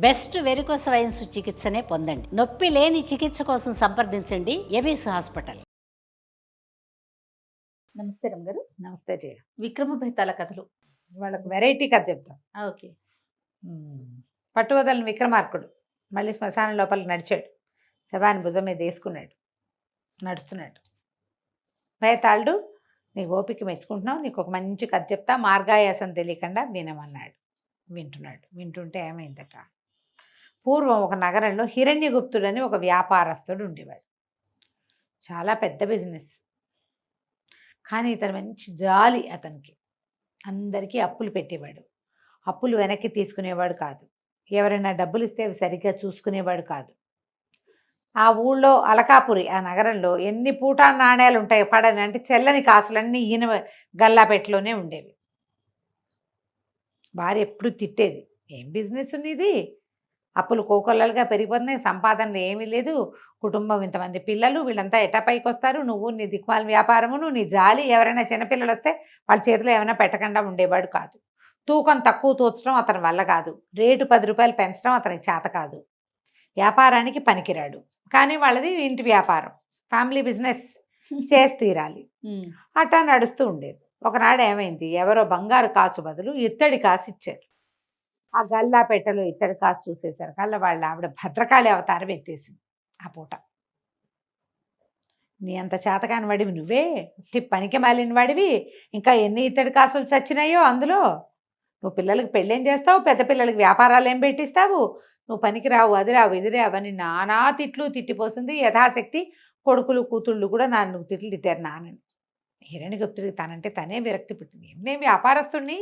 Best varicose wines చికిత్సనే పొందండి. నొప్పి లేని చికిత్స కోసం సంప్రదించండి ఎవిస్ హాస్పిటల్. నమస్తే రమ్మగారు. నమస్తే జయ. విక్రమ బేతాళ కథలు. వాళ్ళకి వెరైటీ కథ చెప్తాం. ఓకే. పట్టువదలని విక్రమార్కుడు మళ్ళీ శ్మశానం లోపలికి నడిచాడు. శవాన్ని భుజం మీద వేసుకున్నాడు, నడుస్తున్నాడు. బేతాళుడు, నీకు ఓపిక మెచ్చుకుంటున్నావు, నీకు ఒక మంచి కథ చెప్తా, మార్గాయాసం తెలియకుండా వినమన్నాడు. వింటున్నాడు. వింటుంటే ఏమైందట, పూర్వం ఒక నగరంలో హిరణ్యగుప్తుడని ఒక వ్యాపారస్తుడు ఉండేవాడు. చాలా పెద్ద బిజినెస్. కానీ ఇతను మంచి జాలి. అతనికి అందరికీ అప్పులు పెట్టేవాడు. అప్పులు వెనక్కి తీసుకునేవాడు కాదు. ఎవరైనా డబ్బులు ఇస్తే అవి సరిగ్గా చూసుకునేవాడు కాదు. ఆ ఊళ్ళో అలకాపురి, ఆ నగరంలో ఎన్ని పూటా నాణ్యాలు ఉంటాయి పడని అంటే చెల్లని కాసులన్నీ ఈయన గల్లాపెట్టలోనే ఉండేవి. భార్య ఎప్పుడు తిట్టేది, ఏం బిజినెస్ ఉంది ఇది, అప్పులు కోకొల్లలుగా పెరిగిపోతున్నాయి, సంపాదన ఏమీ లేదు, కుటుంబం ఇంతమంది పిల్లలు, వీళ్ళంతా ఎటా పైకి వస్తారు, నువ్వు నీ దిక్మాల వ్యాపారమును నీ జాలి, ఎవరైనా చిన్నపిల్లలు వస్తే వాళ్ళ చేతిలో ఏమైనా పెట్టకుండా ఉండేవాడు కాదు. తూకం తక్కువ తోచడం అతని వల్ల కాదు, రేటు 10 రూపాయలు పెంచడం అతనికి చేత కాదు, వ్యాపారానికి పనికిరాడు. కానీ వాళ్ళది ఇంటి వ్యాపారం, ఫ్యామిలీ బిజినెస్, చేసి తీరాలి. అట్టా నడుస్తూ ఉండేది. ఒకనాడు ఏమైంది, ఎవరో బంగారు కాసు బదులు ఇత్తడి కాసు ఇచ్చారు. ఆ గల్లా పెట్టెలో ఇత్తడి కాసు చూసేసారు కల్లా వాళ్ళ ఆవిడ భద్రకాళి అవతారం ఎత్తేసింది. ఆ పూట నీ అంత చేతకాని వాడివి నువ్వే, పనికి మాలిన వాడివి, ఇంకా ఎన్ని ఇత్తడి కాసులు చచ్చినాయో అందులో, నువ్వు పిల్లలకి పెళ్ళేం చేస్తావు, పెద్ద పిల్లలకి వ్యాపారాలు ఏం పెట్టిస్తావు, నువ్వు పనికి రావు, అది రావు, ఇది రావు అని నానా తిట్లు తిట్టిపోతుంది. యథాశక్తి కొడుకులు కూతుళ్ళు కూడా నన్ను తిట్లు తిట్టారు నాన్నని. హిరణ్యగుప్తుడికి తనంటే తనే విరక్తి పుట్టింది. నేను వ్యాపారస్తుడిని,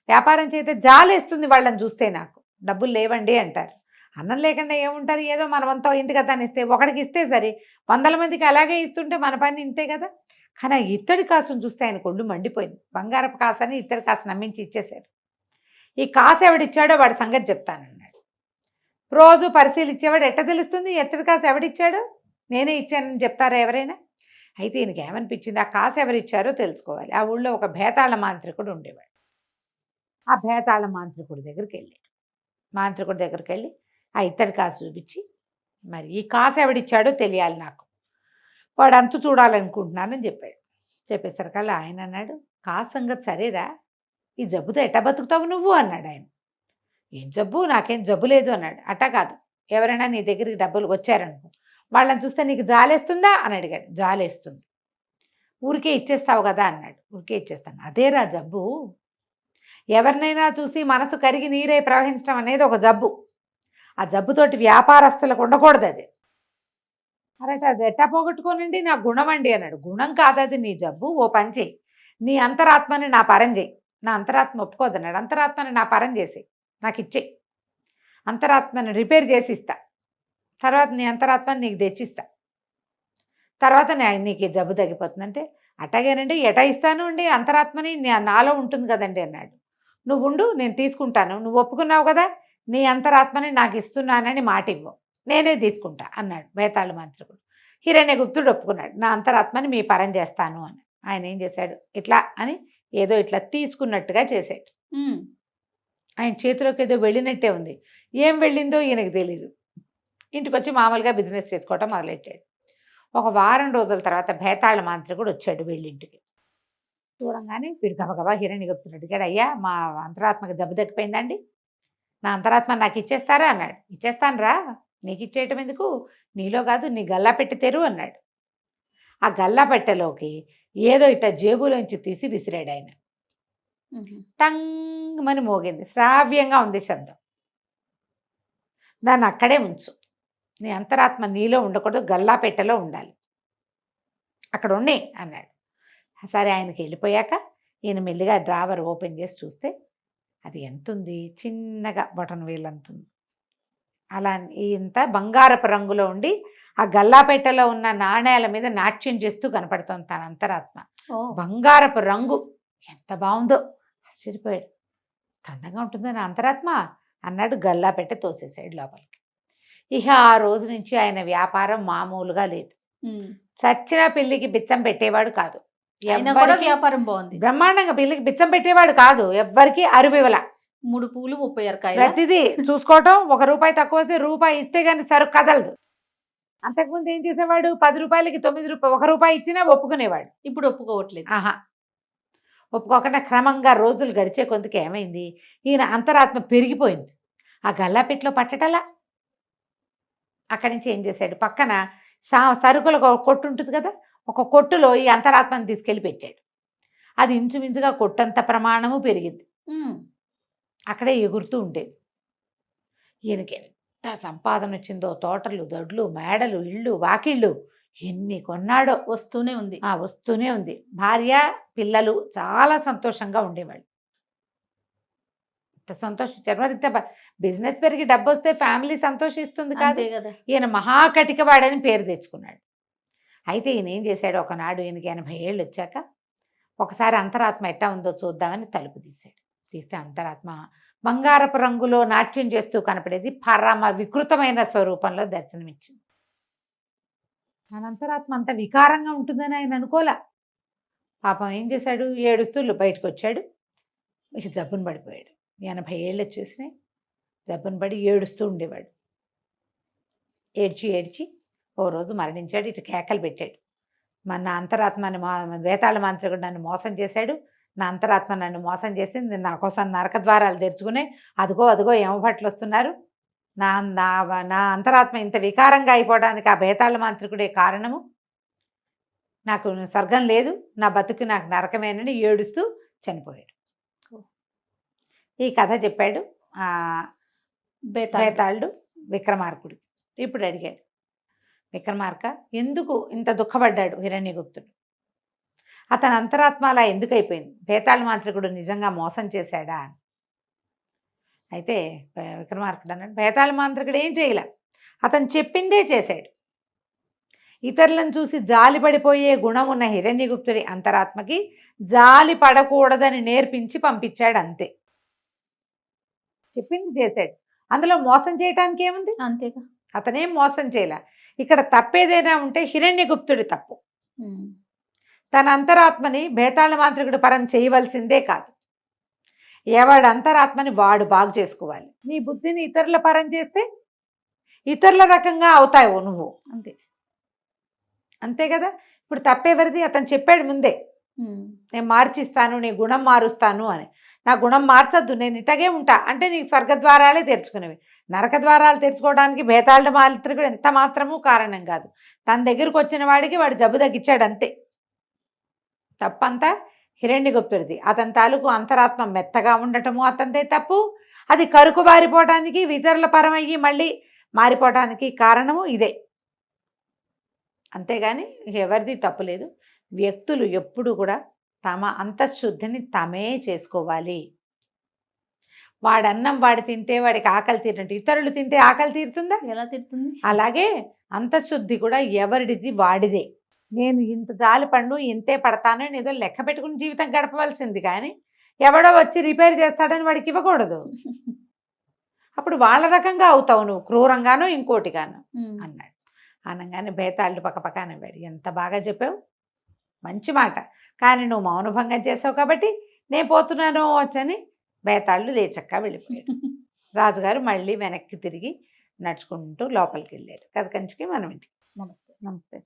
వ్యాపారం చేస్తే జాలేస్తుంది వాళ్ళని చూస్తే, నాకు డబ్బులు లేవండి అంటారు. అన్నం లేకుండా ఏముంటారు, ఏదో మనమంతా ఇంటి కదా అని ఇస్తే, ఒకడికి ఇస్తే సరే, 100 మందికి అలాగే ఇస్తుంటే మన పని ఇంతే కదా. కానీ ఆ ఇత్తడి కాసును చూస్తే ఆయన కొళ్ళు మండిపోయింది. బంగారపు కాసని ఇత్తడి కాసు నమ్మించి ఇచ్చేశారు. ఈ కాసు ఎవడిచ్చాడో వాడి సంగతి చెప్తానన్నాడు. రోజు పరిశీలించేవాడు ఎట్ట తెలుస్తుంది ఇత్తడి కాసు ఎవడిచ్చాడో, నేనే ఇచ్చానని చెప్తారా ఎవరైనా? అయితే ఈయనకి ఏమనిపించింది, ఆ కాసు ఎవరిచ్చారో తెలుసుకోవాలి. ఆ ఊళ్ళో ఒక భేతాళ మాంత్రికుడు ఉండేవాడు. ఆ భేతాళ మాంత్రికుడి దగ్గరికి వెళ్ళాడు. మాంత్రికుడి దగ్గరికి వెళ్ళి ఆ ఇత్తడి కాసు చూపించి, మరి ఈ కాసు ఎవడిచ్చాడో తెలియాలి నాకు, వాడు అంతు చూడాలనుకుంటున్నానని చెప్పాడు. చెప్పేసరికల్లా ఆయన అన్నాడు, కాసు సంగతి సరేరా, ఈ జబ్బుతో ఎట్టా బతుకుతావు నువ్వు అన్నాడు ఆయన. ఏం జబ్బు, నాకేం జబ్బు లేదు అన్నాడు. అట్టా కాదు, ఎవరైనా నీ దగ్గరికి డబ్బులు వచ్చారనుకో, వాళ్ళని చూస్తే నీకు జాలేస్తుందా అని అడిగాడు. జాలేస్తుంది. ఊరికే ఇచ్చేస్తావు కదా అన్నాడు. ఊరికే ఇచ్చేస్తాను. అదేరా జబ్బు, ఎవరినైనా చూసి మనసు కరిగి నీరే ప్రవహించడం అనేది ఒక జబ్బు. ఆ జబ్బుతోటి వ్యాపారస్తులకు ఉండకూడదు అది. అరట అది ఎట్టా పోగొట్టుకోనండి, నా గుణం అండి అన్నాడు. గుణం కాదది, నీ జబ్బు. ఓ పని చేయి, నీ అంతరాత్మని నా పరం చేయి. నా అంతరాత్మ ఒప్పుకోదన్నాడు. అంతరాత్మని నా పరం చేసి నాకు ఇచ్చేయి, అంతరాత్మని రిపేర్ చేసి ఇస్తా, తర్వాత నీ అంతరాత్మని నీకు తెచ్చిస్తా, తర్వాత నీకు ఈ జబ్బు తగ్గిపోతుందంటే, అట్టాగేనండి ఎటా ఇస్తాను అండి, అంతరాత్మని నాలో ఉంటుంది కదండి అన్నాడు. నువ్వు ఉండు, నేను తీసుకుంటాను, నువ్వు ఒప్పుకున్నావు కదా, నీ అంతరాత్మని నాకు ఇస్తున్నానని మాట ఇవ్వు, నేనే తీసుకుంటా అన్నాడు బేతాళ మంత్రికుడు. హిరణ్యగుప్తుడు ఒప్పుకున్నాడు, నా అంతరాత్మని మీ పరం చేస్తాను అని. ఆయన ఏం చేశాడు, ఇట్లా అని ఏదో ఇట్లా తీసుకున్నట్టుగా చేశాడు. ఆయన చేతిలోకి ఏదో వెళ్ళినట్టే ఉంది. ఏం వెళ్ళిందో ఈయనకు తెలీదు. ఇంటికి వచ్చి మామూలుగా బిజినెస్ చేసుకోవటం మొదలెట్టాడు. ఒక వారం రోజుల తర్వాత భేతాళ మాంత్రికుడు వచ్చాడు వీళ్ళింటికి. చూడంగానే వీడు గబగబా హిరణ్యగుప్తుడు అడిగాడు, అయ్యా మా అంతరాత్మకి జబ్బు తగ్గిపోయిందండి, నా అంతరాత్మ నాకు ఇచ్చేస్తారా అన్నాడు. ఇచ్చేస్తాను రా, నీకు ఇచ్చేయటం ఎందుకు, నీలో కాదు నీ గల్లా పెట్టి తెరు అన్నాడు. ఆ గల్లా పెట్టెలోకి ఏదో ఇట్లా జేబులోంచి తీసి విసిరాడు ఆయన. టంగమని మోగింది, శ్రావ్యంగా ఉంది శబ్దం. దాన్ని అక్కడే ఉంచు, నీ అంతరాత్మ నీలో ఉండకూడదు, గల్లా పెట్టెలో ఉండాలి, అక్కడ ఉన్నాయి అన్నాడు. సరే, ఆయనకి వెళ్ళిపోయాక ఈయన మెల్లిగా డ్రావర్ ఓపెన్ చేసి చూస్తే అది ఎంత ఉంది, చిన్నగా బటన్ వేలు అంతుంది. అలా ఇంత బంగారపు రంగులో ఉండి ఆ గల్లాపెట్టెలో ఉన్న నాణ్యాల మీద నాట్యం చేస్తూ కనపడుతోంది తన అంతరాత్మ. బంగారపు రంగు ఎంత బాగుందో, ఆశ్చర్యపోయాడు. అందంగా ఉంటుందా నా అంతరాత్మ అన్నాడు. గల్లాపెట్టె తోసేసాడు లోపలికి. ఇక ఆ రోజు నుంచి ఆయన వ్యాపారం మామూలుగా లేదు. చచ్చిన పిల్లికి బిచ్చం పెట్టేవాడు కాదు, వ్యాపారం బాగుంది, బ్రహ్మాండంగా పిల్లికి బిచ్చం పెట్టేవాడు కాదు, ఎవ్వరికి అరువివల. 3 పూలు 36 కాయలు. ప్రతిదీ చూసుకోవటం. ₹1 తక్కువ వస్తే రూపాయి ఇస్తే గాని సరుకు కదలదు. అంతకుముందు ఏం చేసేవాడు, ₹10కి ₹9 ఇచ్చినా ఒప్పుకునేవాడు. ఇప్పుడు ఒప్పుకోవట్లేదు. ఆహా, ఒప్పుకోకుండా క్రమంగా రోజులు గడిచే కొందుకు ఏమైంది, ఈయన అంతరాత్మ పెరిగిపోయింది. ఆ గల్లాపెట్లో పట్టటలా. అక్కడి నుంచి ఏం చేశాడు, పక్కన సరుకుల కొట్టు ఉంటుంది కదా, ఒక కొట్టులో ఈ అంతరాత్మని తీసుకెళ్ళి పెట్టాడు. అది ఇంచుమించుగా కొట్టంత ప్రమాణము పెరిగింది. అక్కడే ఎగురుతూ ఉండేది. ఈయనకి ఎంత సంపాదన వచ్చిందో, తోటలు, దొడ్లు, మేడలు, ఇళ్ళు, వాకిళ్ళు ఎన్ని కొన్నాడో. వస్తూనే ఉంది. వస్తూనే ఉంది. భార్య, పిల్లలు చాలా సంతోషంగా ఉండేవాళ్ళు. ఇంత సంతోషించారు. మరి ఇంత బిజినెస్ పెరిగి డబ్బు వస్తే ఫ్యామిలీ సంతోషిస్తుంది కాదు అంతే కదా. ఈయన మహాకటికవాడని పేరు తెచ్చుకున్నాడు. అయితే ఈయన ఏం చేశాడు, ఒకనాడు ఈయనకి 80 ఏళ్ళు వచ్చాక ఒకసారి అంతరాత్మ ఎట్టా ఉందో చూద్దామని తలుపు తీశాడు. తీస్తే అంతరాత్మ బంగారపు రంగులో నాట్యం చేస్తూ కనపడేది. పరమ వికృతమైన స్వరూపంలో దర్శనమిచ్చింది. మన అంతరాత్మ అంత వికారంగా ఉంటుందని ఆయన అనుకోలే. పాపం ఏం చేశాడు, ఏడుస్తూ బయటకు వచ్చాడు. ఇక జబ్బును పడిపోయాడు. 80 ఏళ్ళు వచ్చేసినాయి. జబ్బును పడి ఏడుస్తూ ఉండేవాడు. ఏడ్చి ఏడ్చి ఓ రోజు మరణించాడు. ఇటు కేకలు పెట్టాడు, మన అంతరాత్మని వేతాళ మాంత్రికుడు నన్ను మోసం చేశాడు, నా అంతరాత్మ నన్ను మోసం చేసింది, నా కోసం నరక ద్వారాలు తెరుచుకునే, అదిగో అదిగో యమభట్లు వస్తున్నారు, నా నా నా అంతరాత్మ ఇంత వికారంగా అయిపోవడానికి ఆ బేతాళ మాంత్రికుడే కారణము, నాకు స్వర్గం లేదు, నా బతుకు నాకు నరకమేనని ఏడుస్తూ చనిపోయాడు. ఈ కథ చెప్పాడు బేతాళుడు విక్రమార్కుడు. ఇప్పుడు అడిగాడు, విక్రమార్క, ఎందుకు ఇంత దుఃఖపడ్డాడు హిరణ్యగుప్తుడు? అతని అంతరాత్మ అలా ఎందుకు అయిపోయింది? బేతాళ మాంత్రికుడు నిజంగా మోసం చేశాడా? అయితే విక్రమార్కుడు అన్నాడు, బేతాళ మాంత్రికుడు ఏం చేయలే, అతను చెప్పిందే చేశాడు. ఇతరులను చూసి జాలి పడిపోయే గుణం ఉన్న హిరణ్యగుప్తుడి అంతరాత్మకి జాలి పడకూడదని నేర్పించి పంపించాడు అంతే. చెప్పింది చేశాడు, అందులో మోసం చేయటానికి ఏముంది? అంతేగా. అతనేం మోసం చేయలే. ఇక్కడ తప్పేదైనా ఉంటే హిరణ్యగుప్తుడి తప్పు. తన అంతరాత్మని బేతాళ మాంత్రికుడు పరం చేయవలసిందే కాదు. ఎవడి అంతరాత్మని వాడు బాగు చేసుకోవాలి. నీ బుద్ధిని ఇతరుల పరం చేస్తే ఇతరుల రకంగా అవుతావు నువ్వు. అంతే అంతే కదా. ఇప్పుడు తప్పేవరిది? అతను చెప్పాడు ముందే, నేను మార్చిస్తాను, నీ గుణం మారుస్తాను అని. నా గుణం మార్చద్దు, నేను ఇటగే ఉంటా అంటే నీకు స్వర్గద్వారాలే తెరుచుకునేవి. నరక ద్వారాలు తెరుచుకోవడానికి బేతాళ మాంత్రికుడు ఎంత మాత్రమూ కారణం కాదు. తన దగ్గరకు వచ్చిన వాడికి వాడు జబ్బు తగ్గించాడు అంతే. తప్పంతా హిరణ్యగుప్తుడిది. అతని తాలూకు అంతరాత్మ మెత్తగా ఉండటము అతనిదే తప్పు. అది కరుకు బారిపోవటానికి, ఇతరుల పరమయ్యి మళ్ళీ మారిపోవటానికి కారణము ఇదే. అంతేగాని ఎవరిది తప్పు లేదు. వ్యక్తులు ఎప్పుడు కూడా తమ అంతఃశుద్ధిని తమే చేసుకోవాలి. వాడన్నం వాడు తింటే వాడికి ఆకలి తీరినట్టు ఇతరులు తింటే ఆకలి తీరుతుందా? ఎలా తీరుతుంది? అలాగే అంతఃశుద్ధి కూడా ఎవరిది వాడిదే. నేను ఇంత జాలి పన్ను ఇంతే పడతాను అని ఏదో లెక్క పెట్టుకుని జీవితం గడపవలసింది, కానీ ఎవడో వచ్చి రిపేర్ చేస్తాడని వాడికి ఇవ్వకూడదు. అప్పుడు వాళ్ళ రకంగా అవుతావు నువ్వు, క్రూరంగానో ఇంకోటిగాను అన్నాడు. అనగానే బేతాళుడు పక్కపక్క అనేవాడు, ఎంత బాగా చెప్పావు, మంచి మాట, కానీ నువ్వు మౌనభంగం చేసావు కాబట్టి నేను పోతున్నాను వచ్చని బేతాళుడు లేచక్కా వెళ్ళిపోయాడు. రాజుగారు మళ్ళీ వెనక్కి తిరిగి నడుచుకుంటూ లోపలికి వెళ్ళాడు. కథ కంచికి మనం ఇంటికి. నమస్తే. నమస్తే.